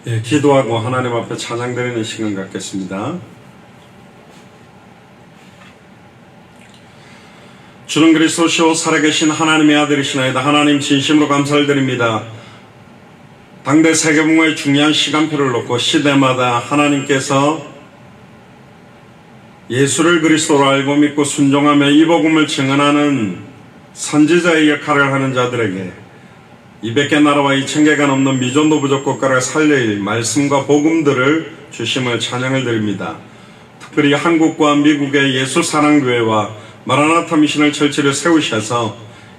예, 기도하고 하나님 앞에 찬양드리는 시간 갖겠습니다. 주는 그리스도시요 살아계신 하나님의 아들이시나이다. 하나님 진심으로 감사를 드립니다. 당대 세계복음의 중요한 시간표를 놓고 시대마다 하나님께서 예수를 그리스도로 알고 믿고 순종하며 이 복음을 증언하는 선지자의 역할을 하는 자들에게 200개 나라와 2000개가 넘는 미전도 부족 국가를 살릴 말씀과 복음들을 주심을 찬양을 드립니다. 특별히 한국과 미국의 예수사랑교회와 마라나타 미션을 철치를 세우셔서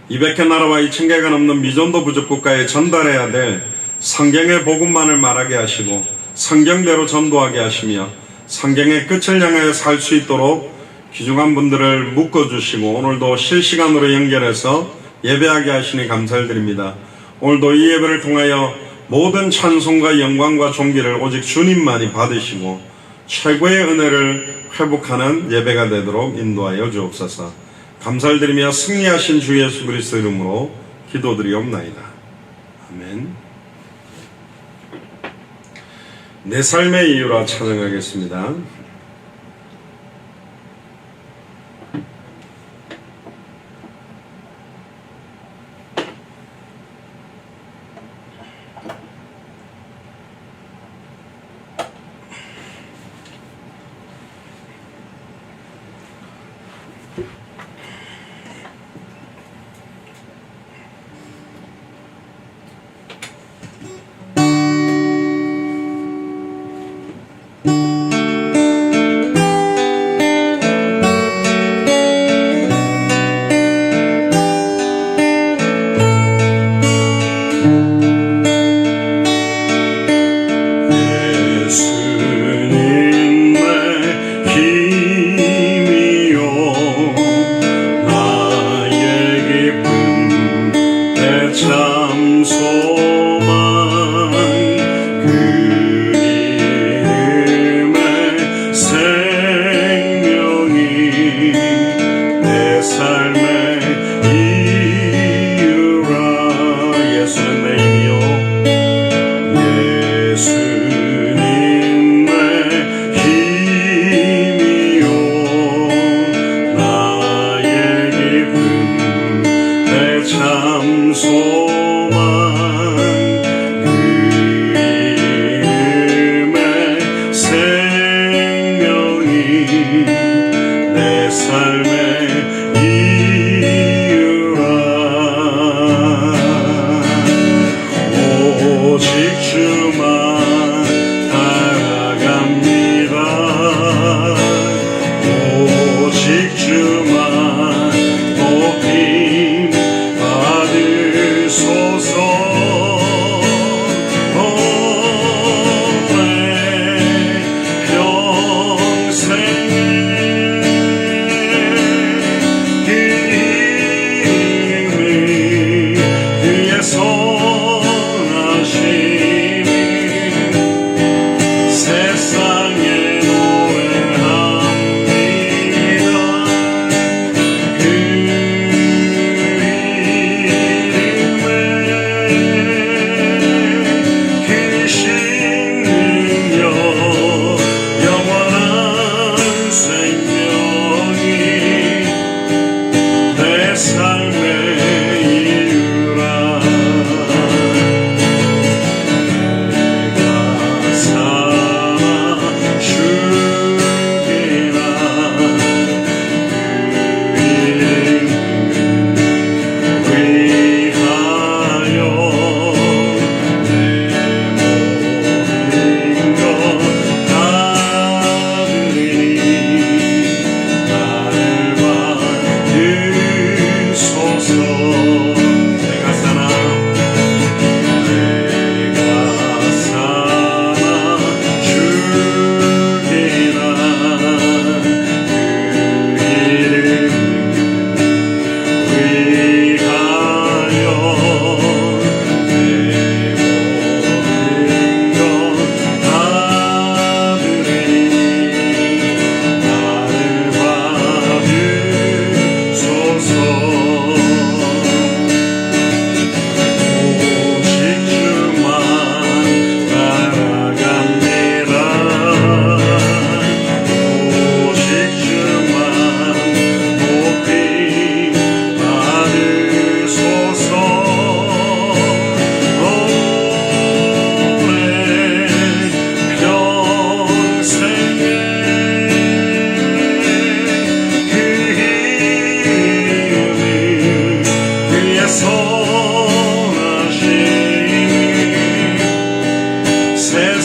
200개 나라와 2000개가 넘는 미전도 부족 국가에 전달해야 될 성경의 복음만을 말하게 하시고 성경대로 전도하게 하시며 성경의 끝을 향하여 살 수 있도록 귀중한 분들을 묶어주시고 오늘도 실시간으로 연결해서 예배하게 하시니 감사를 드립니다. 오늘도 이 예배를 통하여 모든 찬송과 영광과 존귀를 오직 주님만이 받으시고 최고의 은혜를 회복하는 예배가 되도록 인도하여 주옵소서. 감사를 드리며 승리하신 주 예수 그리스도 이름으로 기도드리옵나이다. 아멘. 내 삶의 이유라 찬양하겠습니다.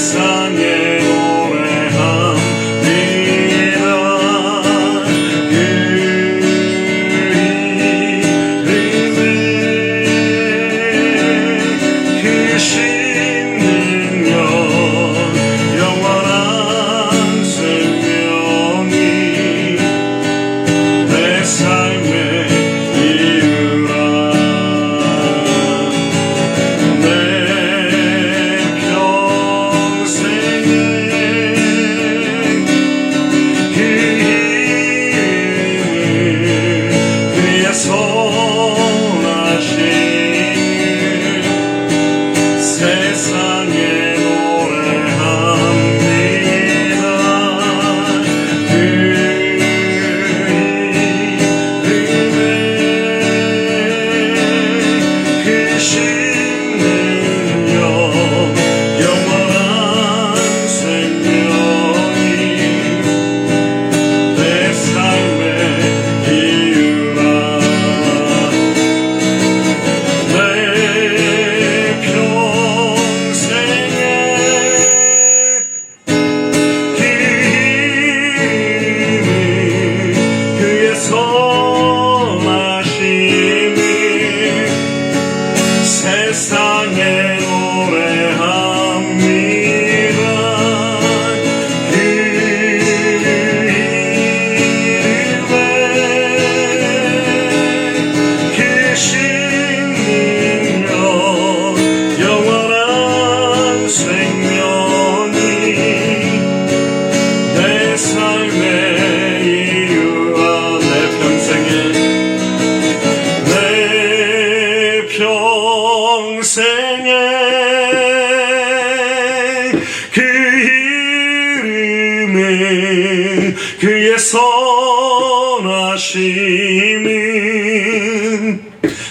세상에 그 이름은 그의 선하심은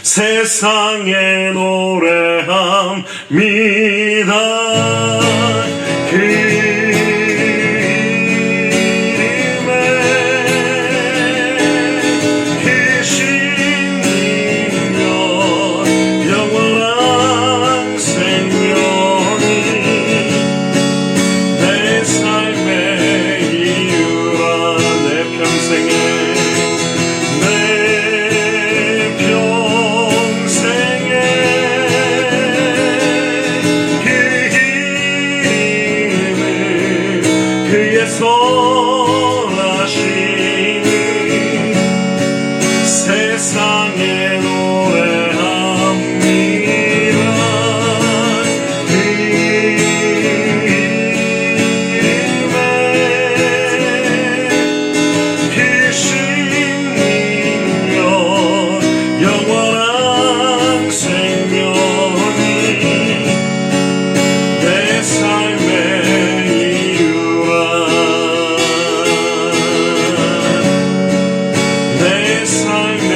세상에 노래합니다. 그 세상에 노래합니다. 그 이름에 크신 능력 영원한 생명이 내 삶의 이유라. 내 삶의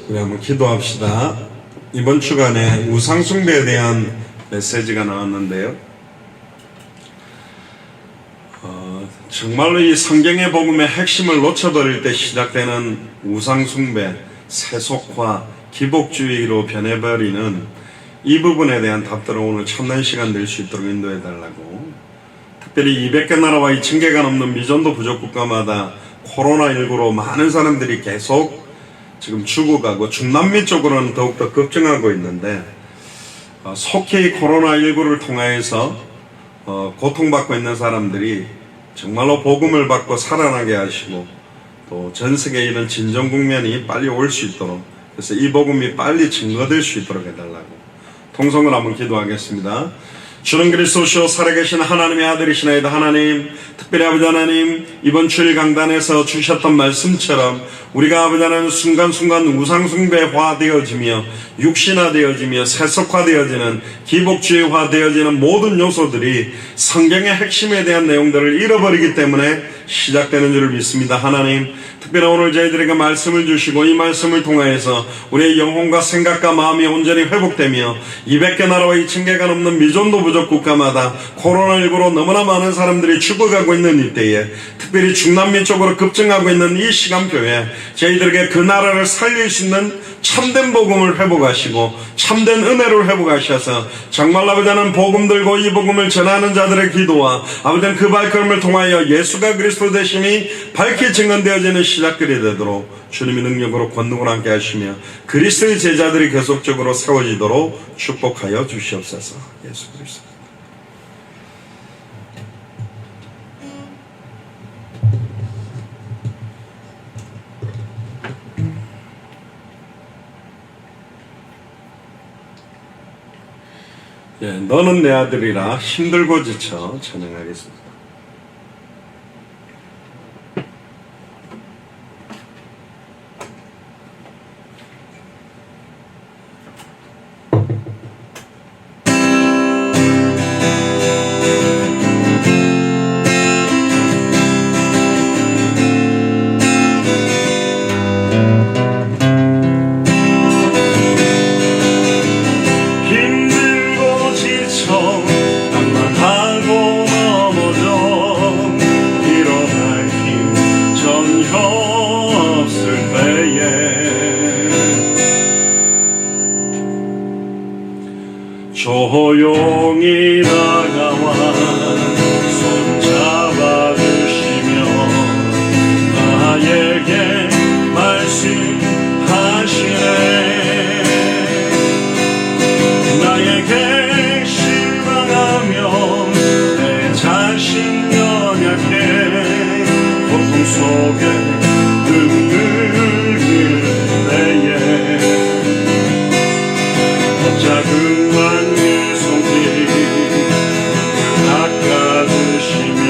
우리 한번 기도합시다. 이번 주간에 우상숭배에 대한 메시지가 나왔는데요. 정말로 이 성경의 복음의 핵심을 놓쳐버릴 때 시작되는 우상숭배, 세속화, 기복주의로 변해버리는 이 부분에 대한 답들을 오늘 참된 시간 될 수 있도록 인도해달라고, 특별히 200개 나라와 2000개가 넘는 미전도 부족국가마다 코로나19로 많은 사람들이 계속 지금 죽어가고 중남미 쪽으로는 더욱더 급증하고 있는데, 속히 코로나19를 통하여서 고통받고 있는 사람들이 정말로 복음을 받고 살아나게 하시고, 또 전세계에 이런 진정 국면이 빨리 올 수 있도록, 그래서 이 복음이 빨리 증거될 수 있도록 해달라고 통성을 한번 기도하겠습니다. 주는 그리스도시요 살아계신 하나님의 아들이시나이다. 하나님, 특별히 아버지 하나님, 이번 주일 강단에서 주셨던 말씀처럼 우리가 아버지 하나님 순간순간 우상숭배화되어지며 육신화되어지며 세속화되어지는 기복주의화되어지는 모든 요소들이 성경의 핵심에 대한 내용들을 잃어버리기 때문에 시작되는 줄을 믿습니다. 하나님, 특별히 오늘 저희들에게 말씀을 주시고 이 말씀을 통하여서 우리의 영혼과 생각과 마음이 온전히 회복되며 200개 나라와 2,000개가 넘는 미전도 부족 국가마다 코로나19로 너무나 많은 사람들이 죽어가고 있는 이때에, 특별히 중남미 쪽으로 급증하고 있는 이 시간표에 저희들에게 그 나라를 살릴 수 있는 참된 복음을 회복하시고 참된 은혜를 회복하셔서 정말 아버지는 복음 들고 이 복음을 전하는 자들의 기도와 아버지는 그 발걸음을 통하여 예수가 그리스도 되심이 밝히 증언되어지는 시작들이 되도록 주님의 능력으로 권능을 함께 하시며 그리스도의 제자들이 계속적으로 세워지도록 축복하여 주시옵소서. 예수 그리스도. 예, 너는 내 아들이라 힘들고 지쳐 찬양하겠습니다. 조용히 다가와 손잡아 주시며 나에게 말씀하시네. 나에게 실망하며 내 자신 연약해 고통 속에 눈물 흘릴 때에 자그만 그 손길 닦아주시며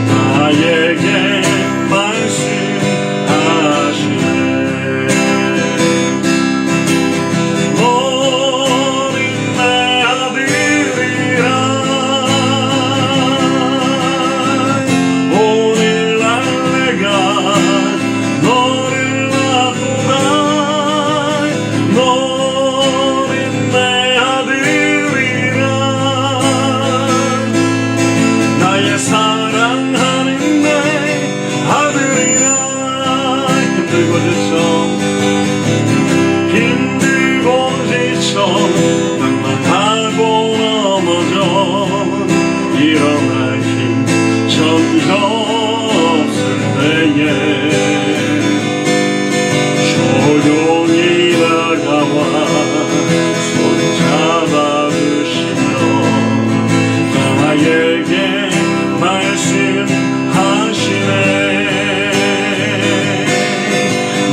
나에게 말씀하시네. 너는 내 아들이라. 오늘날 내가 너를 낳도다. 사랑하는 내 아들이라. 힘들고 지쳐 낭만하고 넘어져 일어날 힘 전혀 없을 때에 조용히 다가와 손잡아 주시며 나에게 말씀하시네.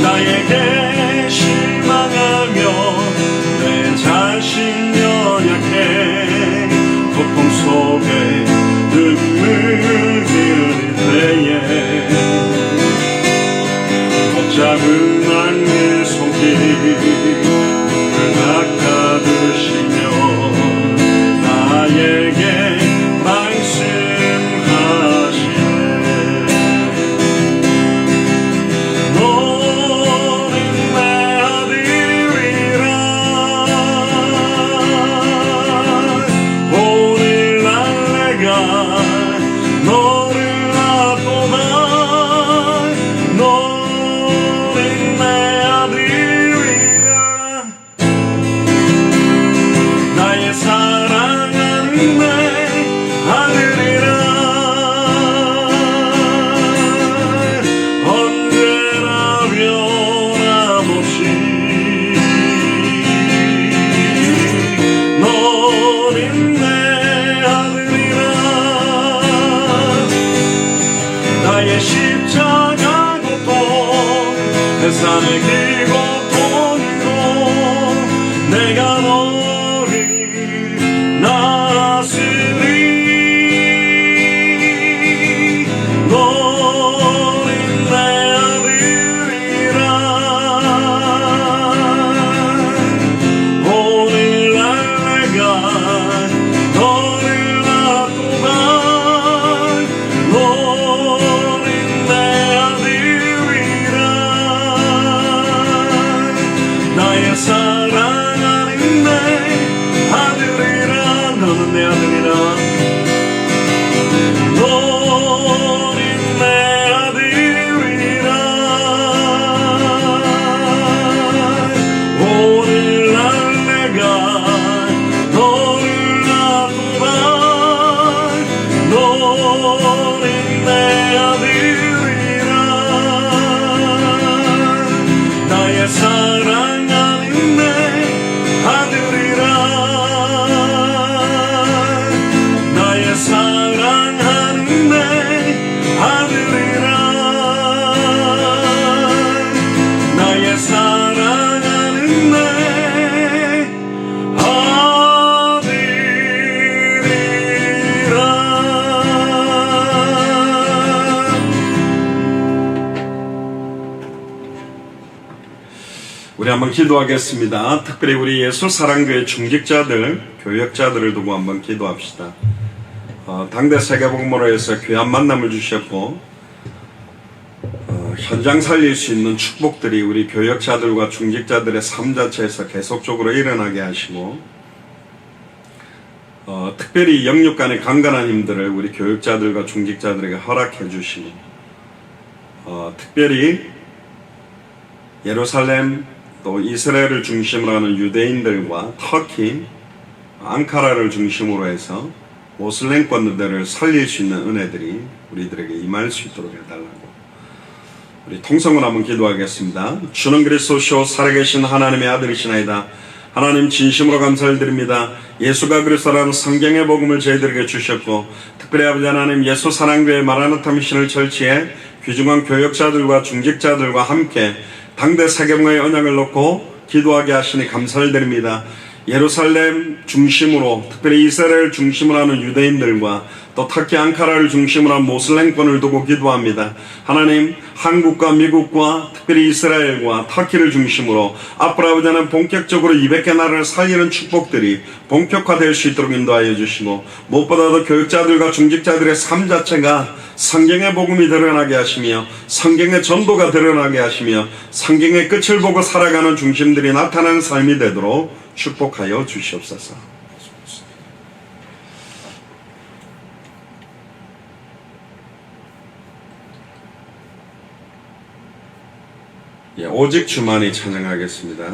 나에게 실망하며 내 자신 연약해 고통 속에 눈물 흘릴 때에 자그만 그 손길 닦아주시며 나에게 나의 십자가 고통 세상의 그 고통으로 내가 너를 낳았으니 너는 내 아들이라. 사랑하는 내 아들이라 너는 내 아들이라 너는 내 아들이라 오늘날 내가 너를 낳노라 너는 내 아들이라 나의 사랑하는 내 아들이라 나의 사랑하는 내 아들이라 나의 사랑하는 내 아들이라. 우리 한번 기도하겠습니다. 특별히 우리 예수 사랑교회 중직자들, 교역자들을 두고 한번 기도합시다. 당대 세계복음으로해서 귀한 만남을 주셨고 현장 살릴 수 있는 축복들이 우리 교역자들과 중직자들의 삶 자체에서 계속적으로 일어나게 하시고 특별히 영육 간의 강건한 힘들을 우리 교역자들과 중직자들에게 허락해 주시고 특별히 예루살렘 또 이스라엘을 중심으로 하는 유대인들과 터키, 앙카라를 중심으로 해서 모슬렘권들을 살릴 수 있는 은혜들이 우리들에게 임할 수 있도록 해달라고 우리 통성으로 한번 기도하겠습니다. 주는 그리스도시요 살아계신 하나님의 아들이시나이다. 하나님 진심으로 감사를 드립니다. 예수가 그리스도라는 성경의 복음을 저희들에게 주셨고 특별히 아버지 하나님 예수 사랑교회 마라나타 미션을 철치해 귀중한 교역자들과 중직자들과 함께 당대 세계복음의 언약을 놓고 기도하게 하시니 감사를 드립니다. 예루살렘 중심으로 특별히 이스라엘 중심으로 하는 유대인들과 또 터키 앙카라를 중심으로 한 모슬렘권을 두고 기도합니다. 하나님 한국과 미국과 특별히 이스라엘과 터키를 중심으로 앞으로 아버지 하나님 본격적으로 200개 나라를 살리는 축복들이 본격화될 수 있도록 인도하여 주시고 무엇보다도 교육자들과 중직자들의 삶 자체가 성경의 복음이 드러나게 하시며 성경의 전도가 드러나게 하시며 성경의 끝을 보고 살아가는 중심들이 나타나는 삶이 되도록 축복하여 주시옵소서. 오직 주만이 찬양하겠습니다.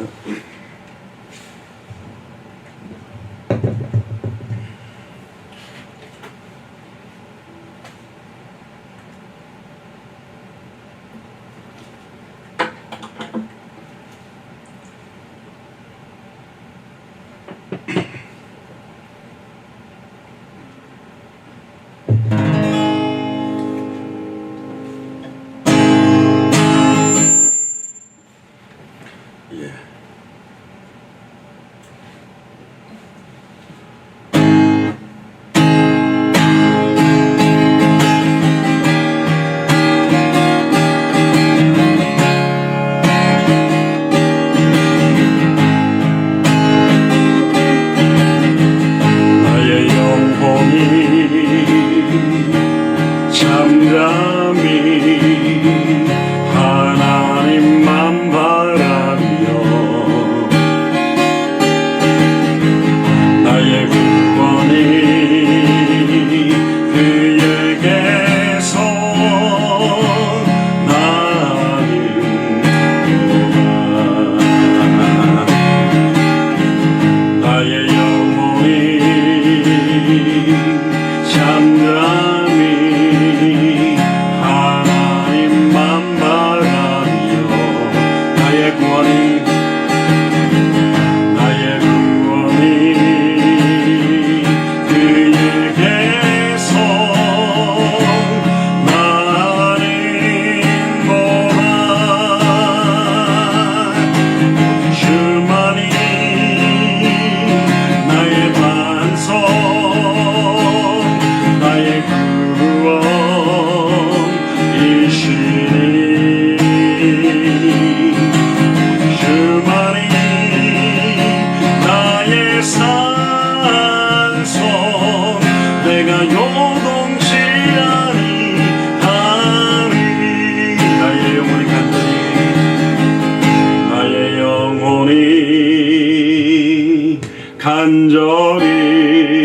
간절히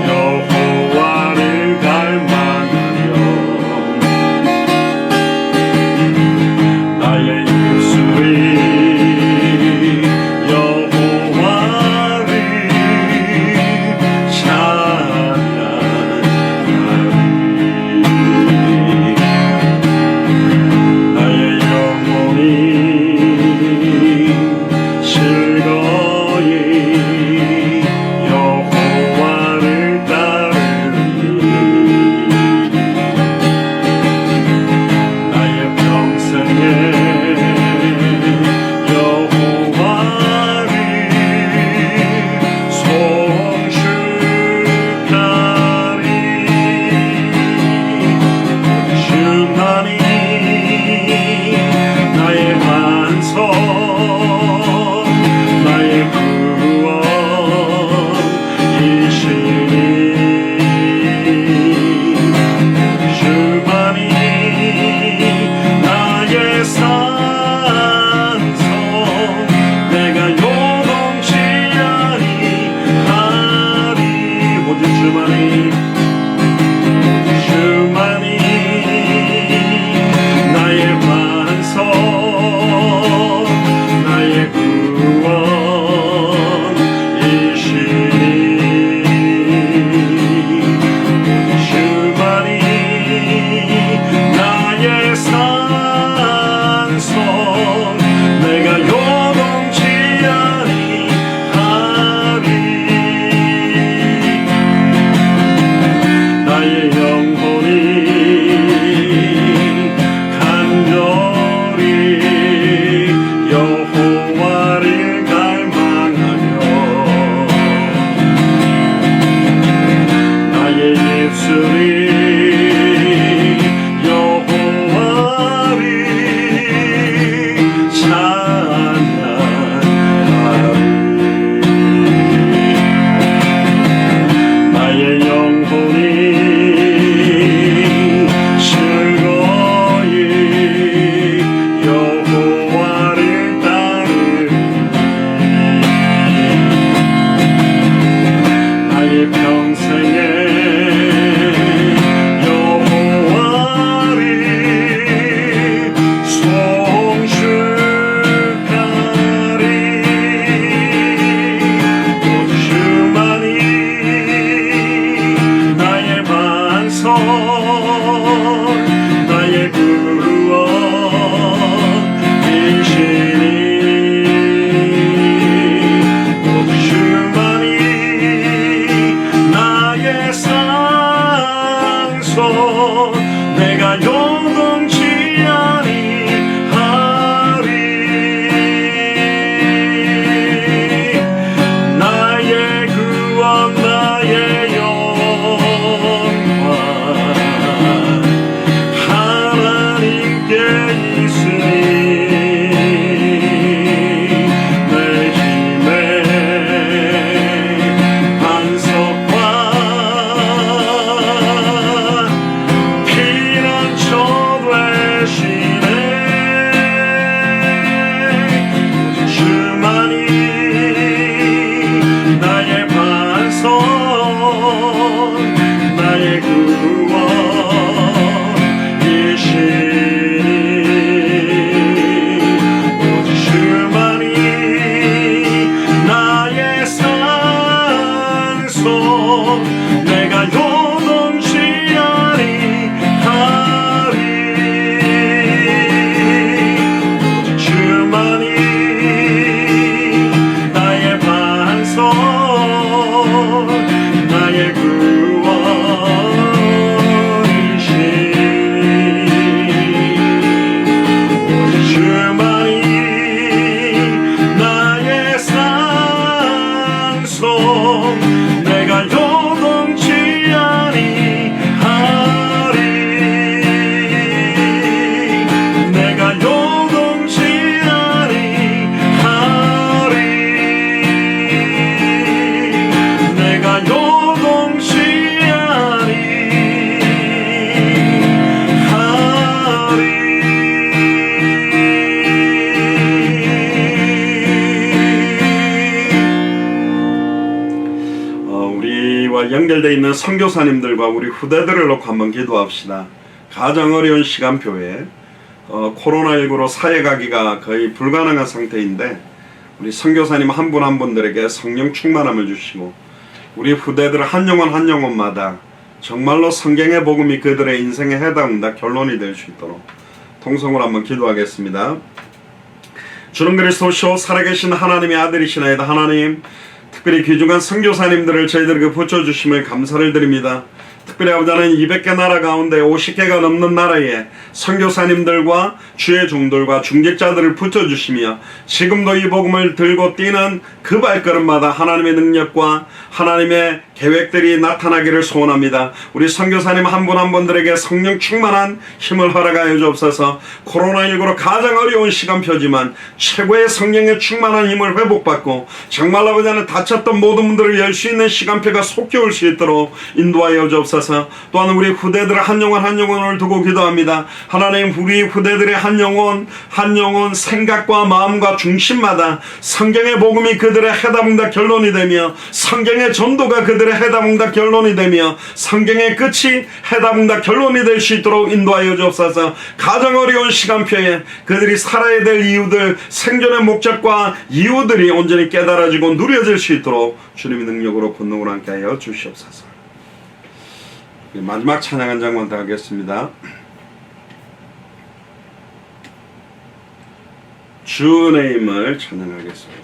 여호와를 갈망하며 나의 입술이 여호와를 찬양하리. 나의 영혼이 즐거이 연결되어 있는 선교사님들과 우리 후대들을 놓고 한번 기도합시다. 가장 어려운 시간표에 코로나19로 사회 가기가 거의 불가능한 상태인데 우리 선교사님 한 분 한 분들에게 성령 충만함을 주시고 우리 후대들 한 영혼 한 영혼마다 정말로 성경의 복음이 그들의 인생에 해당한다 결론이 될 수 있도록 통성으로 한번 기도하겠습니다. 주는 그리스도시오 살아계신 하나님의 아들이시나이다. 하나님, 특별히 귀중한 선교사님들을 저희들에게 붙여주심을 감사를 드립니다. 특별히 아버지 하나님 200개 나라 가운데 50개가 넘는 나라에 선교사님들과 주의 종들과 중직자들을 붙여주시며 지금도 이 복음을 들고 뛰는 그 발걸음마다 하나님의 능력과 하나님의 계획들이 나타나기를 소원합니다. 우리 선교사님 한 분 한 분들에게 성령 충만한 힘을 허락하여 주옵소서. 코로나19로 가장 어려운 시간표지만 최고의 성령의 충만한 힘을 회복받고 정말 아버지 하나님 다쳤던 모든 문들을 열 수 있는 시간표가 속히 올 수 있도록 인도하여 주옵소서. 또한 우리 후대들 한 영혼 한 영혼을 두고 기도합니다. 하나님, 우리 후대들의 한 영혼 생각과 마음과 중심마다 성경의 복음이 그들의 해답응답 결론이 되며 성경의 전도가 그들의 해답응답 결론이 되며 성경의 끝이 해답응답 결론이 될 수 있도록 인도하여 주옵소서. 가장 어려운 시간표에 그들이 살아야 될 이유들, 생존의 목적과 이유들이 온전히 깨달아지고 누려질 수 있도록 주님의 능력으로 권능으로 함께 하여 주시옵소서. 마지막 찬양 한 장만 더 하겠습니다. 주의 힘을 찬양하겠습니다.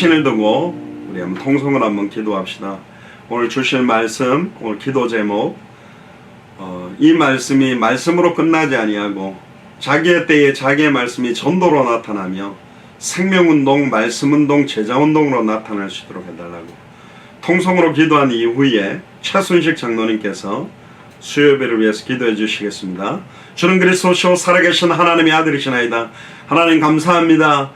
자신을 두고 우리 한번 통성을 한번 기도합시다. 오늘 주실 말씀, 오늘 기도 제목, 이 말씀이 말씀으로 끝나지 아니하고 자기의 때에 자기의 말씀이 전도로 나타나며 생명운동, 말씀운동, 제자운동으로 나타날 수 있도록 해달라고 통성으로 기도한 이후에 최순식 장로님께서 수요예배를 위해서 기도해 주시겠습니다. 주는 그리스도시요 살아계신 하나님의 아들이시나이다. 하나님 감사합니다.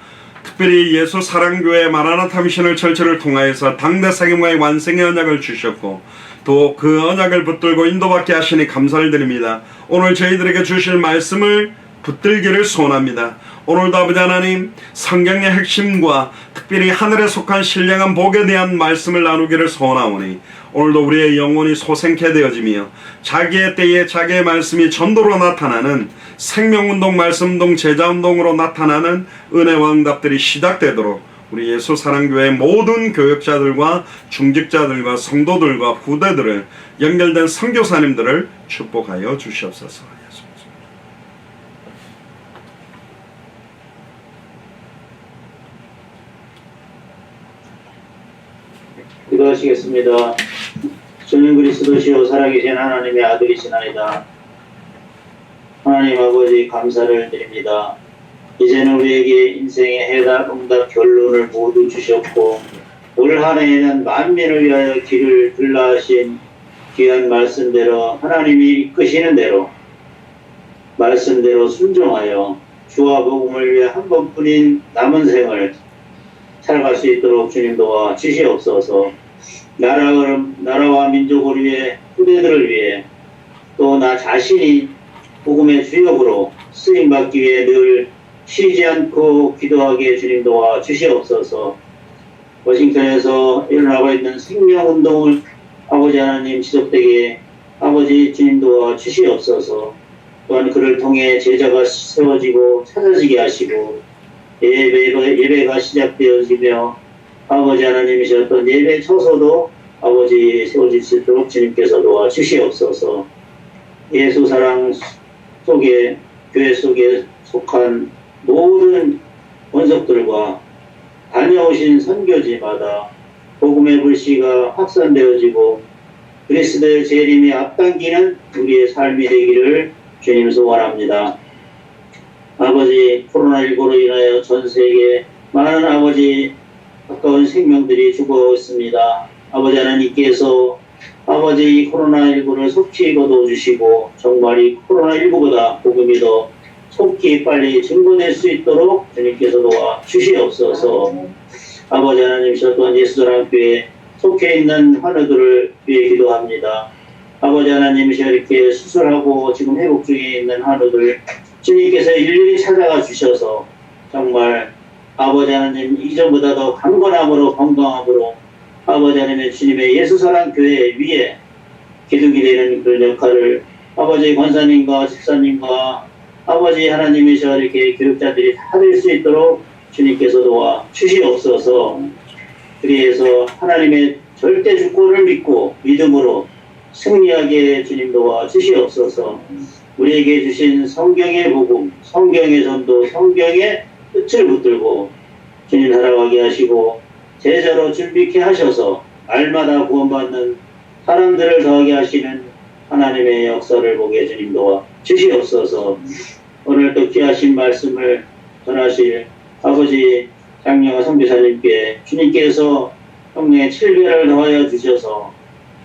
특별히 예수 사랑교회 마라나타 미션을 철저를 통하여서 당대 세계화의 완성의 언약을 주셨고 또 그 언약을 붙들고 인도받게 하시니 감사를 드립니다. 오늘 저희들에게 주실 말씀을 붙들기를 소원합니다. 오늘도 아버지 하나님 성경의 핵심과 특별히 하늘에 속한 신령한 복에 대한 말씀을 나누기를 소원하오니 오늘도 우리의 영혼이 소생케 되어지며 자기의 때에 자기의 말씀이 전도로 나타나는 생명운동, 말씀운동, 제자운동으로 나타나는 은혜와 응답들이 시작되도록 우리 예수사랑교회 모든 교역자들과 중직자들과 성도들과 후대들을 연결된 선교사님들을 축복하여 주시옵소서. 기도하시겠습니다. 주는 그리스도시요 살아계신 하나님의 아들이시나이다. 하나님 아버지 감사를 드립니다. 이제는 우리에게 인생의 해답, 응답, 결론을 모두 주셨고 올 한 해에는 만민을 위하여 길을 들라하신 귀한 말씀대로 하나님이 이끄시는 대로 말씀대로 순종하여 주와 복음을 위해 한 번뿐인 남은 생을 살아갈 수 있도록 주님 도와 주시옵소서. 나라와 민족을 위해 후대들을 위해 또 나 자신이 복음의 주역으로 쓰임받기 위해 늘 쉬지 않고 기도하게 주님 도와 주시옵소서. 워싱턴에서 일어나고 있는 생명운동을 아버지 하나님 지속되게 아버지 주님 도와 주시옵소서. 또한 그를 통해 제자가 세워지고 찾아지게 하시고 예배가 시작되어지며 아버지 하나님이셨던 예배 처소도 아버지 세워질 수 있도록 주님께서 도와주시옵소서. 예수 사랑 속에 교회 속에 속한 모든 원석들과 다녀오신 선교지마다 복음의 불씨가 확산되어지고 그리스도의 재림이 앞당기는 우리의 삶이 되기를 주님 소원합니다. 아버지 코로나19로 인하여 전 세계 많은 아버지 가까운 생명들이 죽어 있습니다. 아버지 하나님께서 아버지 이 코로나19를 속히 거둬주시고 정말 이 코로나19보다 복음이 더 속히 빨리 증거될 수 있도록 주님께서 도와 주시옵소서. 아버지 하나님이셨던 예수사랑교회 속해 있는 환우들을 위해 기도합니다. 아버지 하나님이셔 이렇게 수술하고 지금 회복 중에 있는 환우들 주님께서 일일이 찾아가 주셔서 정말 아버지 하나님 이전보다 더 강건함으로 건강함으로 아버지 하나님의 주님의 예수사랑교회 위에 기둥이 되는 그런 역할을 아버지 권사님과 집사님과 아버지 하나님이셔 이렇게 교육자들이 다 될 수 있도록 주님께서 도와 주시옵소서. 그리해서 하나님의 절대 주권을 믿고 믿음으로 승리하게 주님 도와 주시옵소서. 우리에게 주신 성경의 복음, 성경의 전도, 성경의 끝을 붙들고 주님 살아가게 하시고 제자로 준비케 하셔서 날마다 구원받는 사람들을 더하게 하시는 하나님의 역사를 보게 주님 도와 주시옵소서. 오늘도 귀하신 말씀을 전하실 아버지 장영아 선교사님께 주님께서 성령의 7배를 더하여 주셔서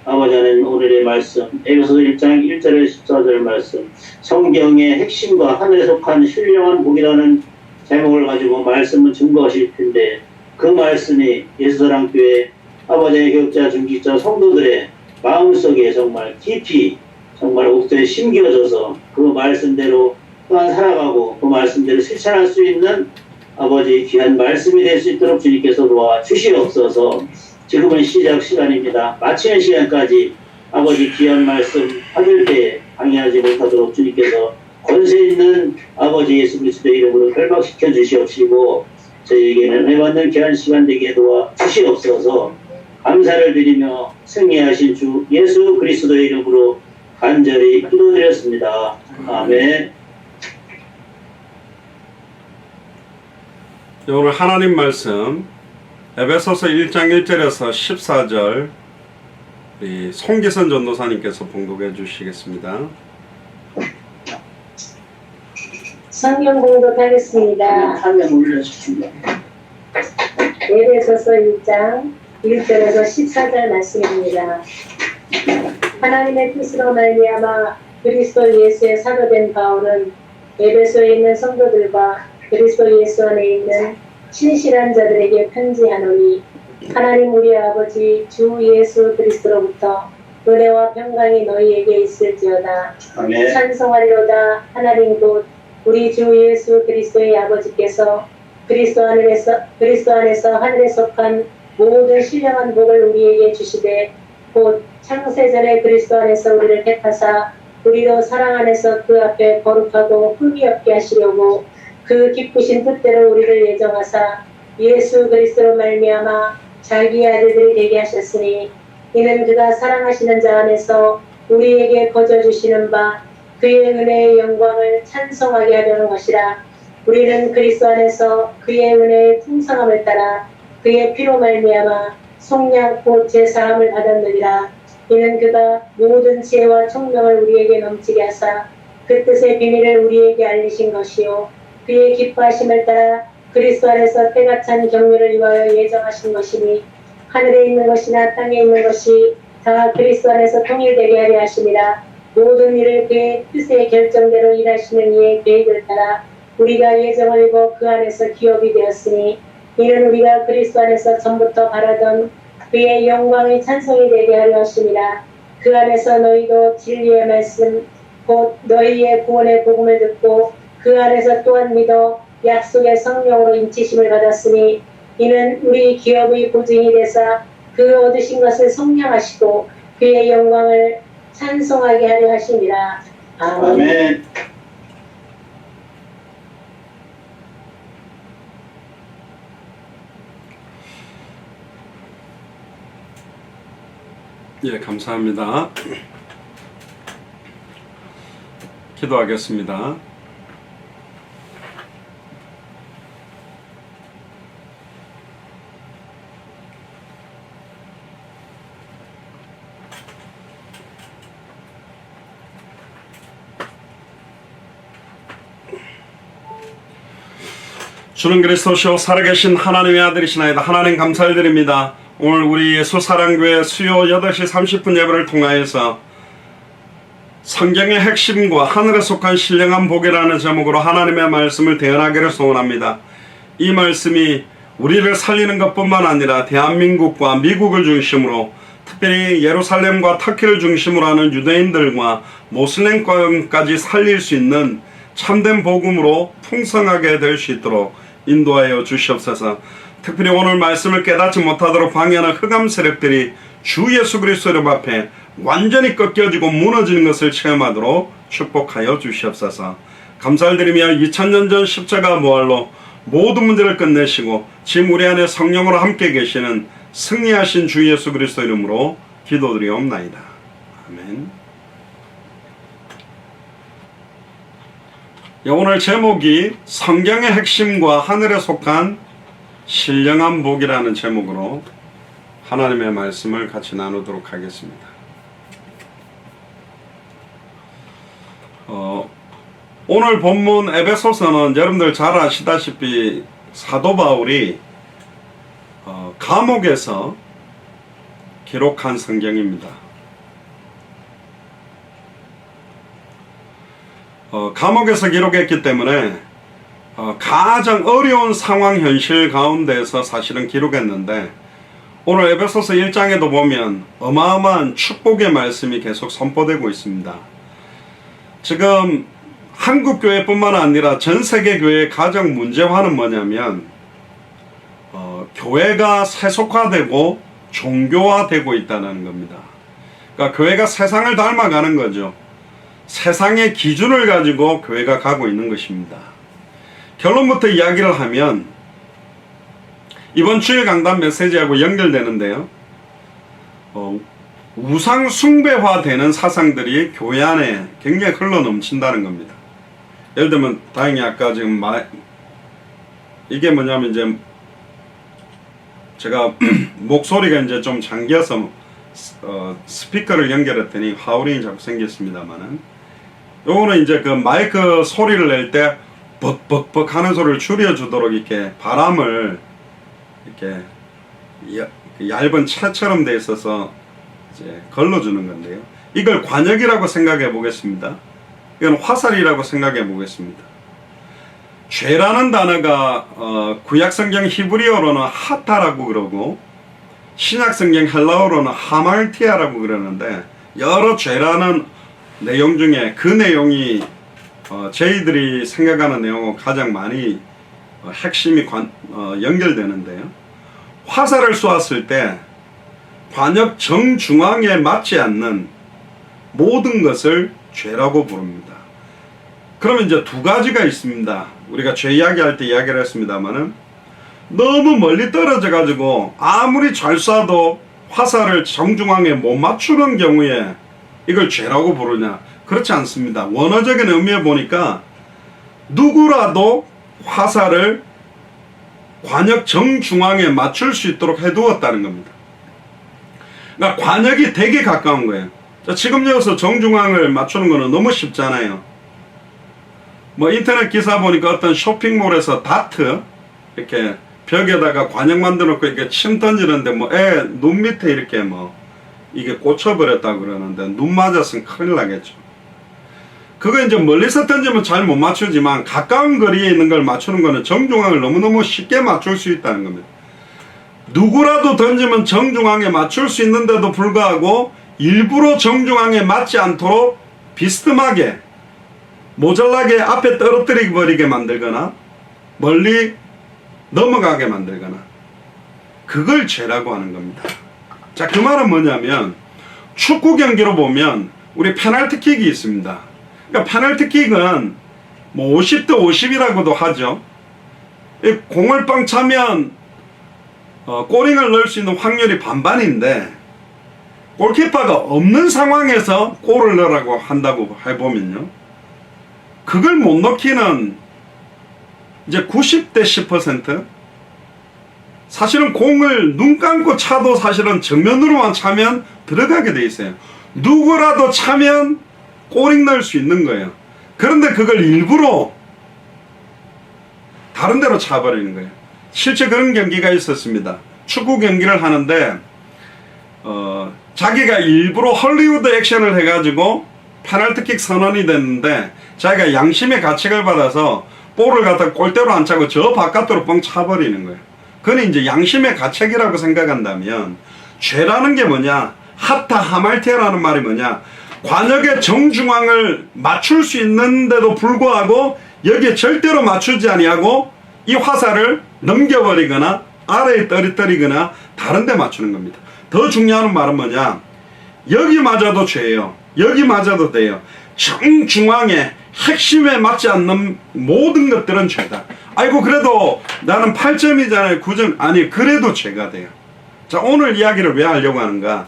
아버지 하나님 오늘의 말씀 에베소서 1장 1절에 14절 말씀 성경의 핵심과 하늘에 속한 신령한 복이라는 제목을 가지고 말씀을 증거하실 텐데 그 말씀이 예수사랑교회 아버지의 교육자 중직자 성도들의 마음속에 정말 깊이 정말 옥도에 심겨져서 그 말씀대로 또한 살아가고 그 말씀대로 실천할 수 있는 아버지 귀한 말씀이 될 수 있도록 주님께서 도와 주시옵소서. 지금은 시작 시간입니다. 마치는 시간까지 아버지 귀한 말씀 받을 때에 방해하지 못하도록 주님께서 권세 있는 아버지 예수 그리스도의 이름으로 결박시켜 주시옵시고 저희에게는 해받는 귀한 시간 되게 도와 주시옵소서. 감사를 드리며 승리하신 주 예수 그리스도의 이름으로 간절히 기도드렸습니다. 아멘. 오늘 하나님 말씀 에베소서 1장 1절에서 14절 우리 송기선 전도사님께서 봉독해 주시겠습니다. 성경 공독하겠습니다. 화면 올려주십니다. 에베소서 1장 1절에서 14절 말씀입니다. 하나님의 뜻으로 말미암아 그리스도 예수의 사도된 바울은 에베소에 있는 성도들과 그리스도 예수 안에 있는 신실한 자들에게 편지하노니 하나님 우리 아버지 주 예수 그리스도로부터 은혜와 평강이 너희에게 있을지어다. 아멘. 찬송하리로다. 하나님 곧 우리 주 예수 그리스도의 아버지께서 그리스도 안에서 하늘에 속한 모든 신령한 복을 우리에게 주시되 곧 창세전에 그리스도 안에서 우리를 택하사 우리로 사랑 안에서 그 앞에 거룩하고 흠이 없게 하시려고 그 기쁘신 뜻대로 우리를 예정하사 예수 그리스도로 말미암아 자기 아들들이 되게 하셨으니 이는 그가 사랑하시는 자 안에서 우리에게 거저 주시는 바 그의 은혜의 영광을 찬송하게 하려는 것이라. 우리는 그리스도 안에서 그의 은혜의 풍성함을 따라 그의 피로 말미암아 속량 곧 제사함을 받았느니라. 이는 그가 모든 지혜와 총명을 우리에게 넘치게 하사 그 뜻의 비밀을 우리에게 알리신 것이요 그의 기뻐하심을 따라 그리스도 안에서 때가 찬 경륜을 위하여 예정하신 것이니 하늘에 있는 것이나 땅에 있는 것이 다 그리스도 안에서 통일되게 하려 하심이라. 모든 일을 그의 뜻의 결정대로 일하시는 이의 계획을 따라 우리가 예정을 입어 그 안에서 기업이 되었으니 이는 우리가 그리스도 안에서 전부터 바라던 그의 영광의 찬송이 되게 하려 하심이라. 그 안에서 너희도 진리의 말씀 곧 너희의 구원의 복음을 듣고 그 안에서 또한 믿어 약속의 성령으로 인치심을 받았으니 이는 우리 기업의 보증이 되사 그 얻으신 것을 성량하시고 그의 영광을 찬송하게 하려 하심이라. 아멘. 아멘. 예, 감사합니다. 기도하겠습니다. 주는 그리스도시요 살아계신 하나님의 아들이시나이다. 하나님 감사드립니다. 오늘 우리 예수사랑교회 수요 8시 30분 예배를 통하여서 성경의 핵심과 하늘에 속한 신령한 복이라는 제목으로 하나님의 말씀을 대언하기를 소원합니다. 이 말씀이 우리를 살리는 것뿐만 아니라 대한민국과 미국을 중심으로 특별히 예루살렘과 터키를 중심으로 하는 유대인들과 모슬렘까지 살릴 수 있는 참된 복음으로 풍성하게 될 수 있도록 인도하여 주시옵소서. 특별히 오늘 말씀을 깨닫지 못하도록 방해하는 흑암 세력들이 주 예수 그리스도 이름 앞에 완전히 꺾여지고 무너지는 것을 체험하도록 축복하여 주시옵소서. 감사를 드리며 2000년 전 십자가 부활로 모든 문제를 끝내시고 지금 우리 안에 성령으로 함께 계시는 승리하신 주 예수 그리스도 이름으로 기도드리옵나이다. 아멘. 오늘 제목이 성경의 핵심과 하늘에 속한 신령한 복이라는 제목으로 하나님의 말씀을 같이 나누도록 하겠습니다. 오늘 본문 에베소서는 여러분들 잘 아시다시피 사도 바울이 감옥에서 기록한 성경입니다. 감옥에서 기록했기 때문에 가장 어려운 상황 현실 가운데서 사실은 기록했는데 오늘 에베소서 1장에도 보면 어마어마한 축복의 말씀이 계속 선포되고 있습니다. 지금 한국 교회뿐만 아니라 전 세계 교회의 가장 문제화는 뭐냐면 교회가 세속화되고 종교화되고 있다는 겁니다. 그러니까 교회가 세상을 닮아가는 거죠. 세상의 기준을 가지고 교회가 가고 있는 것입니다. 결론부터 이야기를 하면 이번 주일 강단 메시지하고 연결되는데요. 우상 숭배화되는 사상들이 교회 안에 굉장히 흘러넘친다는 겁니다. 예를 들면 다행히 아까 지금 이게 뭐냐면 이제 제가 목소리가 이제 좀 잠겨서 스피커를 연결했더니 하우링이 자꾸 생겼습니다만은, 요거는 이제 그 마이크 소리를 낼 때 벅벅벅 하는 소리를 줄여주도록 이렇게 바람을 이렇게 얇은 채처럼 돼 있어서 이제 걸러주는 건데요. 이걸 관역이라고 생각해 보겠습니다. 이건 화살이라고 생각해 보겠습니다. 죄라는 단어가 구약성경 히브리어로는 하타라고 그러고 신약성경 헬라어로는 하말티아라고 그러는데, 여러 죄라는 내용 중에 그 내용이 저희들이 생각하는 내용과 가장 많이 핵심이 연결되는데요. 화살을 쏘았을 때 관역 정중앙에 맞지 않는 모든 것을 죄라고 부릅니다. 그러면 이제 두 가지가 있습니다. 우리가 죄 이야기할 때 이야기를 했습니다만은, 너무 멀리 떨어져 가지고 아무리 잘 쏴도 화살을 정중앙에 못 맞추는 경우에 이걸 죄라고 부르냐? 그렇지 않습니다. 원어적인 의미에 보니까 누구라도 화살을 관역 정중앙에 맞출 수 있도록 해두었다는 겁니다. 그러니까 관역이 되게 가까운 거예요. 자, 지금 여기서 정중앙을 맞추는 거는 너무 쉽잖아요. 뭐 인터넷 기사 보니까 어떤 쇼핑몰에서 다트 이렇게 벽에다가 관역 만들어 놓고 이렇게 침 던지는데 뭐 애 눈 밑에 이렇게 뭐 이게 꽂혀버렸다고 그러는데, 눈 맞았으면 큰일 나겠죠. 그거 이제 멀리서 던지면 잘 못 맞추지만 가까운 거리에 있는 걸 맞추는 거는 정중앙을 너무너무 쉽게 맞출 수 있다는 겁니다. 누구라도 던지면 정중앙에 맞출 수 있는데도 불구하고 일부러 정중앙에 맞지 않도록 비스듬하게 모자라게 앞에 떨어뜨려 버리게 만들거나 멀리 넘어가게 만들거나, 그걸 죄라고 하는 겁니다. 자, 그 말은 뭐냐면, 축구 경기로 보면 우리 페널티킥이 있습니다. 그러니까 페널티킥은 뭐 50대 50이라고도 하죠. 이 공을 빵 차면 골링을 넣을 수 있는 확률이 반반인데, 골키퍼가 없는 상황에서 골을 넣으라고 한다고 해보면요, 그걸 못 넣기는 이제 90대 10%. 사실은 공을 눈 감고 차도 사실은 정면으로만 차면 들어가게 돼 있어요. 누구라도 차면 골을 넣을 수 있는 거예요. 그런데 그걸 일부러 다른 데로 차버리는 거예요. 실제 그런 경기가 있었습니다. 축구 경기를 하는데 자기가 일부러 헐리우드 액션을 해가지고 페널티킥 선언이 됐는데, 자기가 양심의 가책을 받아서 볼을 갖다 골대로 안 차고 저 바깥으로 뻥 차버리는 거예요. 그건 이제 양심의 가책이라고 생각한다면, 죄라는 게 뭐냐? 하타 하말티아라는 말이 뭐냐? 관역의 정중앙을 맞출 수 있는데도 불구하고 여기에 절대로 맞추지 아니하고 이 화살을 넘겨버리거나 아래에 떨어뜨리거나 다른 데 맞추는 겁니다. 더 중요한 말은 뭐냐? 여기 맞아도 죄예요. 여기 맞아도 돼요. 정중앙에 핵심에 맞지 않는 모든 것들은 죄다. 아이고, 그래도 나는 8점이잖아요. 9점. 아니, 그래도 죄가 돼요. 자, 오늘 이야기를 왜 하려고 하는가?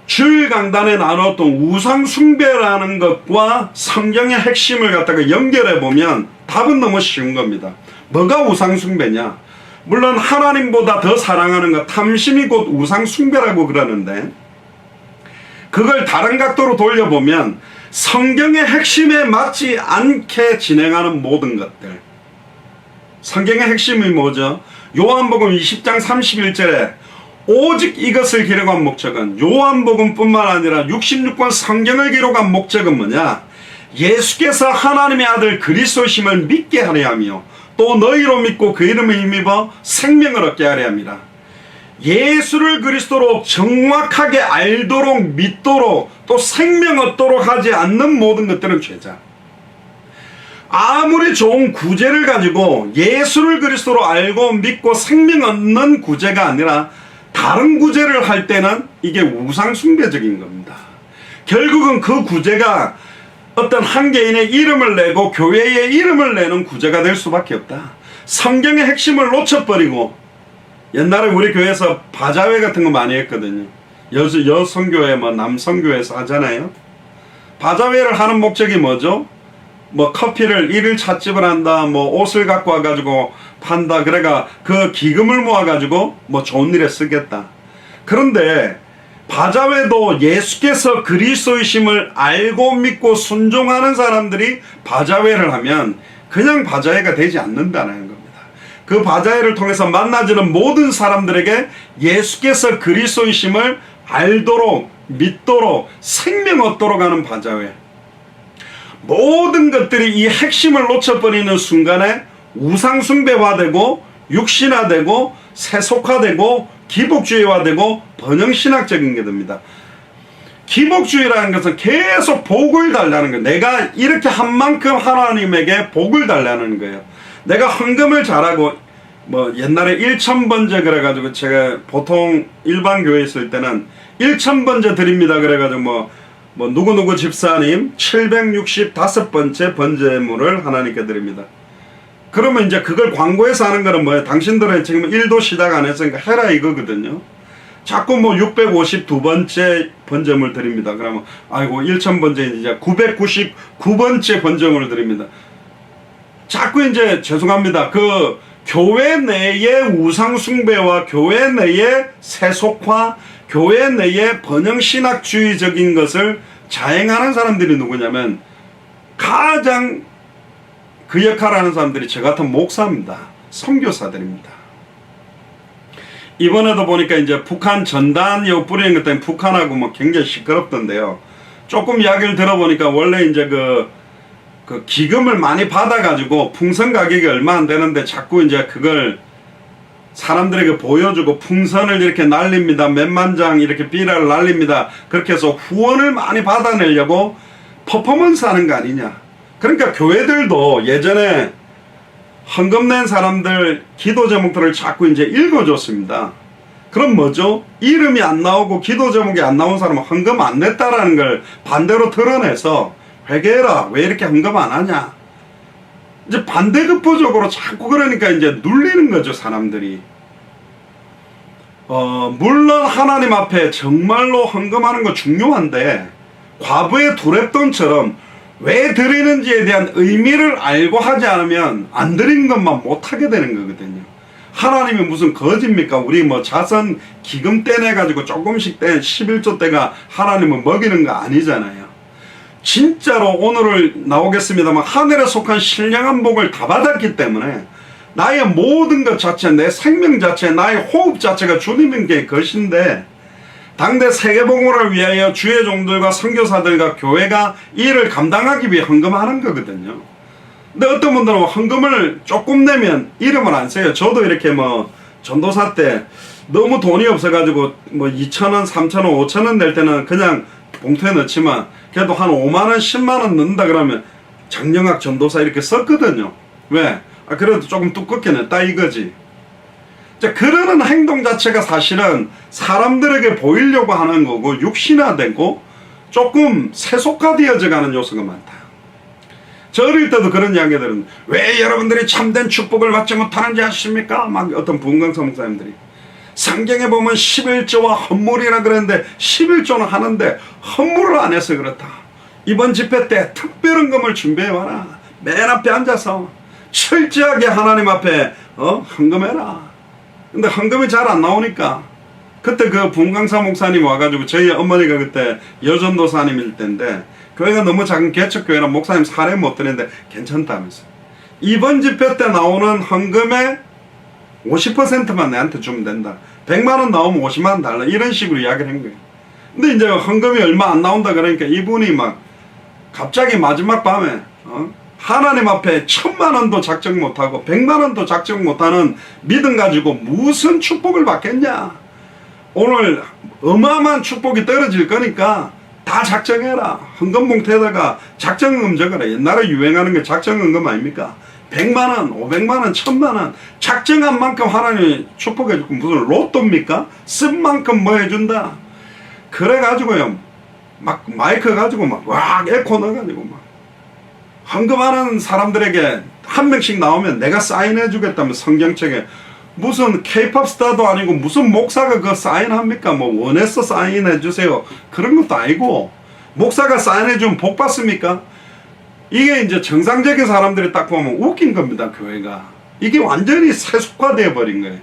주일 강단에 나눴던 우상 숭배라는 것과 성경의 핵심을 갖다가 연결해 보면 답은 너무 쉬운 겁니다. 뭐가 우상 숭배냐? 물론 하나님보다 더 사랑하는 것, 탐심이 곧 우상 숭배라고 그러는데, 그걸 다른 각도로 돌려보면 성경의 핵심에 맞지 않게 진행하는 모든 것들. 성경의 핵심이 뭐죠? 요한복음 20장 31절에 오직 이것을 기록한 목적은, 요한복음뿐만 아니라 66권 성경을 기록한 목적은 뭐냐? 예수께서 하나님의 아들 그리스도심을 믿게 하려 하며 또 너희로 믿고 그 이름을 힘입어 생명을 얻게 하려 합니다. 예수를 그리스도로 정확하게 알도록, 믿도록, 또 생명 얻도록 하지 않는 모든 것들은 죄자. 아무리 좋은 구제를 가지고 예수를 그리스도로 알고 믿고 생명 얻는 구제가 아니라 다른 구제를 할 때는 이게 우상숭배적인 겁니다. 결국은 그 구제가 어떤 한 개인의 이름을 내고 교회의 이름을 내는 구제가 될 수밖에 없다. 성경의 핵심을 놓쳐버리고, 옛날에 우리 교회에서 바자회 같은 거 많이 했거든요. 여성교회 뭐 남성교회에서 하잖아요. 바자회를 하는 목적이 뭐죠? 뭐 커피를 일일 찻집을 한다, 뭐 옷을 갖고 와가지고 판다, 그래가 그 기금을 모아가지고 뭐 좋은 일에 쓰겠다. 그런데 바자회도 예수께서 그리스도이심을 알고 믿고 순종하는 사람들이 바자회를 하면 그냥 바자회가 되지 않는다는 겁니다. 그 바자회를 통해서 만나지는 모든 사람들에게 예수께서 그리스도이심을 알도록 믿도록 생명 얻도록 하는 바자회. 모든 것들이 이 핵심을 놓쳐버리는 순간에 우상숭배화되고 육신화되고 세속화되고 기복주의화되고 번영신학적인 게 됩니다. 기복주의라는 것은 계속 복을 달라는 거예요. 내가 이렇게 한 만큼 하나님에게 복을 달라는 거예요. 내가 헌금을 잘하고, 뭐 옛날에 1000번째 그래가지고 제가 보통 일반 교회에 있을 때는 1000번째 드립니다 그래가지고 뭐 누구누구 집사님 765번째 번제물을 하나님께 드립니다. 그러면 이제 그걸 광고해서 하는 거는 뭐예요? 당신들은 지금 1도 시작 안 했으니까 해라 이거거든요. 자꾸 뭐 652번째 번제물 드립니다. 그러면 아이고 1000번째 이제 999번째 번제물을 드립니다. 자꾸 이제 죄송합니다. 그 교회 내의 우상숭배와 교회 내의 세속화, 교회 내의 번영신학주의적인 것을 자행하는 사람들이 누구냐면 가장 그 역할을 하는 사람들이 저 같은 목사입니다. 선교사들입니다. 이번에도 보니까 이제 북한 전단 뿌리는 것 때문에 북한하고 뭐 굉장히 시끄럽던데요. 조금 이야기를 들어보니까 원래 이제 그 기금을 많이 받아가지고 풍선 가격이 얼마 안 되는데 자꾸 이제 그걸 사람들에게 보여주고 풍선을 이렇게 날립니다. 몇만 장 이렇게 비라를 날립니다. 그렇게 해서 후원을 많이 받아내려고 퍼포먼스 하는 거 아니냐. 그러니까 교회들도 예전에 헌금 낸 사람들 기도 제목들을 자꾸 이제 읽어줬습니다. 그럼 뭐죠? 이름이 안 나오고 기도 제목이 안 나온 사람은 헌금 안 냈다라는 걸 반대로 드러내서 회개해라. 왜 이렇게 헌금 안 하냐? 이제 반대급부적으로 자꾸 그러니까 이제 눌리는 거죠, 사람들이. 물론 하나님 앞에 정말로 헌금하는 거 중요한데 과부의 두랩돈처럼 왜 드리는지에 대한 의미를 알고 하지 않으면 안 드리는 것만 못하게 되는 거거든요. 하나님이 무슨 거짓입니까? 우리 뭐 자선 기금 떼내가지고 조금씩 떼 11조 떼가 하나님을 먹이는 거 아니잖아요. 진짜로 오늘을 나오겠습니다만 하늘에 속한 신령한 복을 다 받았기 때문에 나의 모든 것 자체, 내 생명 자체, 나의 호흡 자체가 주님께 것인데 당대 세계복음을 위하여 주의 종들과 선교사들과 교회가 이 일을 감당하기 위해 헌금하는 거거든요. 근데 어떤 분들은 헌금을 조금 내면 이름을 안 써요. 저도 이렇게 뭐 전도사 때 너무 돈이 없어가지고 뭐 2,000원, 3,000원, 5,000원 낼 때는 그냥 봉투에 넣지만 그래도 한 5만원, 10만원 넣는다 그러면 장영학 전도사 이렇게 썼거든요. 왜? 그래도 조금 두껍게 냈다 이거지. 자, 그러는 행동 자체가 사실은 사람들에게 보이려고 하는 거고 육신화되고 조금 세속화되어져 가는 요소가 많다. 저 어릴 때도 그런 이야기 들은 왜 여러분들이 참된 축복을 받지 못하는지 아십니까? 막 어떤 부흥강사 목사님들이 성경에 보면 11조와 헌물이라 그랬는데 11조는 하는데 헌물을 안 해서 그렇다. 이번 집회 때 특별헌금을 준비해와라. 맨 앞에 앉아서 철저하게 하나님 앞에 헌금해라. 근데 헌금이 잘 안 나오니까 그때 그 부흥강사 목사님 와가지고 저희 어머니가 그때 여전도사님일 때인데 교회가 너무 작은 개척교회라 목사님 사례 못 드는데 괜찮다면서 이번 집회 때 나오는 헌금의 50%만 내한테 주면 된다. 100만원 나오면 50만원 달라. 이런 식으로 이야기를 한 거예요. 근데 이제 헌금이 얼마 안 나온다 그러니까 이분이 막 갑자기 마지막 밤에 하나님 앞에 1000만원도 작정 못하고 100만원도 작정 못하는 믿음 가지고 무슨 축복을 받겠냐. 오늘 어마어마한 축복이 떨어질 거니까 다 작정해라. 헌금 봉투에다가 작정금 적어라. 옛날에 유행하는 게 작정금 아닙니까? 100만원, 500만원, 1000만원 작정한 만큼 하나님이 축복해주고 무슨 로또입니까? 쓴 만큼 뭐 해준다. 그래가지고요 막 마이크 가지고 막 에코 넣어가지고 막 헌금하는 사람들에게 한 명씩 나오면 내가 사인해 주겠다면 성경책에 무슨 케이팝 스타도 아니고 무슨 목사가 그 사인합니까? 뭐 원해서 사인해 주세요 그런 것도 아니고 목사가 사인해 주면 복 받습니까? 이게 이제 정상적인 사람들이 딱 보면 웃긴 겁니다. 교회가 이게 완전히 세속화되어 버린 거예요.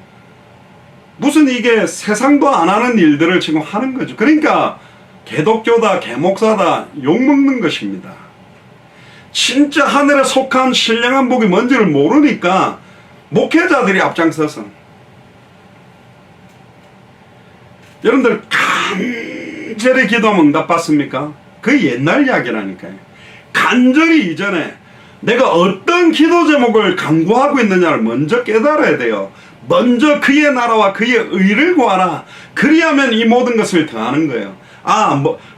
무슨 이게 세상도 안 하는 일들을 지금 하는 거죠. 그러니까 개독교다 개목사다 욕먹는 것입니다. 진짜 하늘에 속한 신령한 복이 뭔지를 모르니까 목회자들이 앞장서서 여러분들 간절히 기도하면 응답받습니까? 그 옛날 이야기라니까요. 간절히 이전에 내가 어떤 기도 제목을 간구하고 있느냐를 먼저 깨달아야 돼요. 먼저 그의 나라와 그의 의를 구하라. 그리하면 이 모든 것을 더하는 거예요.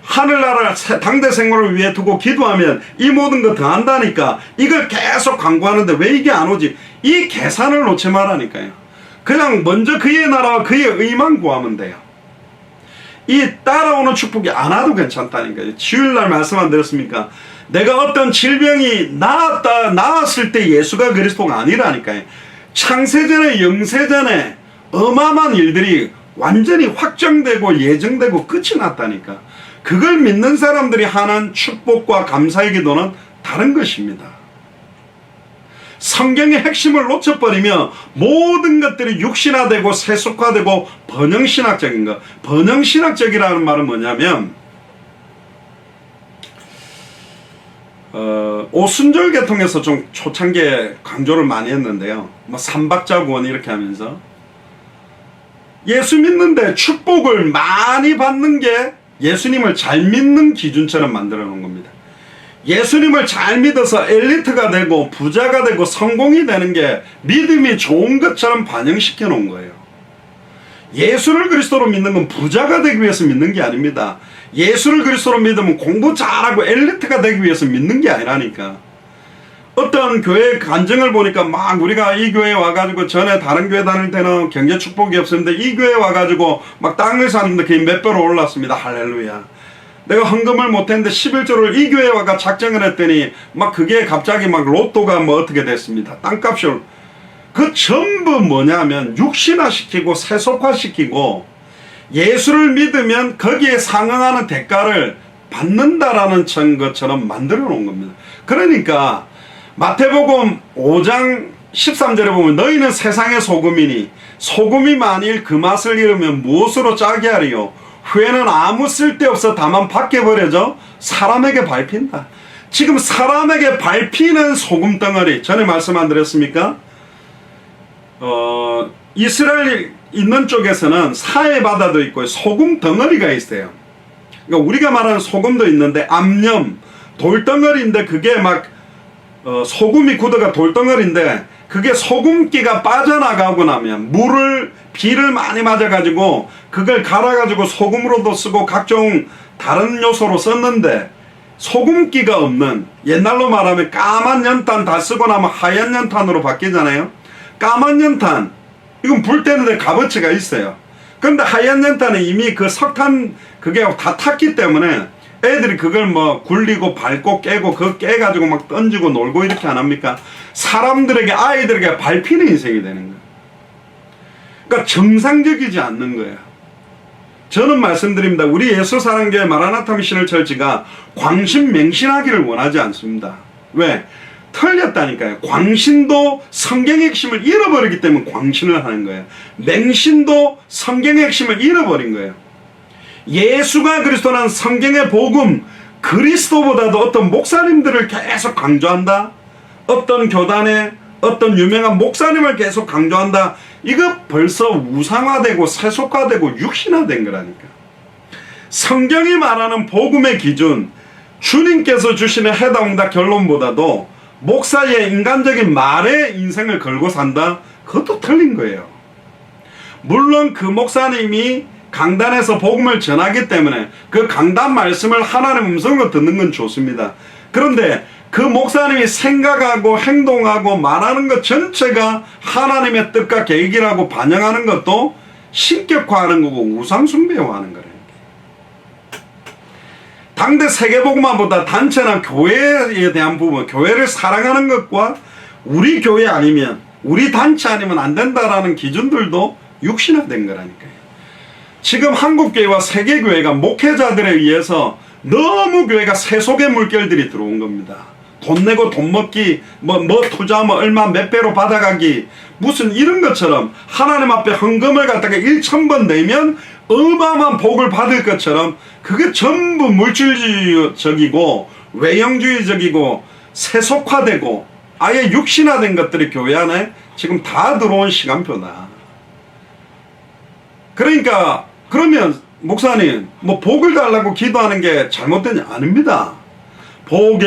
하늘나라 당대 생활을 위해 두고 기도하면 이 모든 거 더한다니까. 이걸 계속 간구하는데 왜 이게 안 오지? 이 계산을 놓지 말라니까요. 그냥 먼저 그의 나라와 그의 의만 구하면 돼요. 이 따라오는 축복이 안 와도 괜찮다니까요. 주일날 말씀 안 드렸습니까? 내가 어떤 질병이 나았을 때 예수가 그리스도가 아니라니까요. 창세전에 영세전에 어마어마한 일들이 완전히 확정되고 예정되고 끝이 났다니까. 그걸 믿는 사람들이 하는 축복과 감사의 기도는 다른 것입니다. 성경의 핵심을 놓쳐버리면 모든 것들이 육신화되고 세속화되고 번영신학적인 것. 번영신학적이라는 말은 뭐냐면 오순절 계통에서 좀 초창기에 강조를 많이 했는데요. 삼박자구원 이렇게 하면서 예수 믿는데 축복을 많이 받는 게 예수님을 잘 믿는 기준처럼 만들어 놓은 겁니다. 예수님을 잘 믿어서 엘리트가 되고 부자가 되고 성공이 되는 게 믿음이 좋은 것처럼 반영시켜 놓은 거예요. 예수를 그리스도로 믿는 건 부자가 되기 위해서 믿는 게 아닙니다. 예수를 그리스도로 믿으면 공부 잘하고 엘리트가 되기 위해서 믿는 게 아니라니까. 어떤 교회 간증을 보니까 막 우리가 이 교회에 와가지고 전에 다른 교회 다닐 때는 경제 축복이 없었는데 이 교회에 와가지고 막 땅을 샀는데 그게 몇 배로 올랐습니다. 할렐루야. 내가 헌금을 못했는데 11조를 이 교회에 와가 작정을 했더니 막 그게 갑자기 막 로또가 뭐 어떻게 됐습니다. 땅값을. 그 전부 뭐냐면 육신화시키고 세속화시키고 예수를 믿으면 거기에 상응하는 대가를 받는다라는 것처럼 만들어 놓은 겁니다. 그러니까 마태복음 5장 13절에 보면 너희는 세상의 소금이니 소금이 만일 그 맛을 잃으면 무엇으로 짜게 하리요? 후에는 아무 쓸데없어 다만 밖에 버려져 사람에게 밟힌다. 지금 사람에게 밟히는 소금 덩어리 전에 말씀 안 드렸습니까? 이스라엘 있는 쪽에서는 사해바다도 있고 소금 덩어리가 있어요. 그러니까 우리가 말하는 소금도 있는데 암염 돌덩어리인데 그게 막 소금이 굳어가 돌덩어리인데 그게 소금기가 빠져나가고 나면 비를 많이 맞아가지고 그걸 갈아가지고 소금으로도 쓰고 각종 다른 요소로 썼는데 소금기가 없는 옛날로 말하면 까만 연탄 다 쓰고 나면 하얀 연탄으로 바뀌잖아요. 까만 연탄 이건 불 때는데 값어치가 있어요. 그런데 하얀 연탄은 이미 그 석탄 그게 다 탔기 때문에 애들이 그걸 뭐 굴리고 밟고 깨고 그거 깨가지고 막 던지고 놀고 이렇게 안 합니까? 사람들에게 아이들에게 밟히는 인생이 되는 거예요. 그러니까 정상적이지 않는 거예요. 저는 말씀드립니다. 우리 예수사랑교회 마라나타 미션을 철치가 광신맹신하기를 원하지 않습니다. 왜? 틀렸다니까요. 광신도 성경의 핵심을 잃어버리기 때문에 광신을 하는 거예요. 맹신도 성경의 핵심을 잃어버린 거예요. 예수가 그리스도는 성경의 복음 그리스도보다도 어떤 목사님들을 계속 강조한다. 어떤 교단의 어떤 유명한 목사님을 계속 강조한다. 이거 벌써 우상화되고 세속화되고 육신화된 거라니까. 성경이 말하는 복음의 기준 주님께서 주시는 해답응답 결론보다도 목사의 인간적인 말에 인생을 걸고 산다? 그것도 틀린 거예요. 물론 그 목사님이 강단에서 복음을 전하기 때문에 그 강단 말씀을 하나님의 음성으로 듣는 건 좋습니다. 그런데 그 목사님이 생각하고 행동하고 말하는 것 전체가 하나님의 뜻과 계획이라고 반영하는 것도 신격화하는 거고 우상숭배화하는 거라는 거예요. 당대 세계복음화보다 단체나 교회에 대한 부분, 교회를 사랑하는 것과 우리 교회 아니면 우리 단체 아니면 안 된다라는 기준들도 육신화된 거라니까요. 지금 한국교회와 세계교회가 목회자들에 의해서 너무 교회가 세속의 물결들이 들어온 겁니다. 돈 내고 돈 먹기, 뭐 투자하면 얼마 몇 배로 받아가기, 무슨 이런 것처럼 하나님 앞에 헌금을 갖다가 1,000번 내면 어마어마한 복을 받을 것처럼 그게 전부 물질주의적이고 외형주의적이고 세속화되고 아예 육신화된 것들이 교회 안에 지금 다 들어온 시간표다. 그러니까 그러면 목사님 뭐 복을 달라고 기도하는 게 잘못되냐? 아닙니다. 복의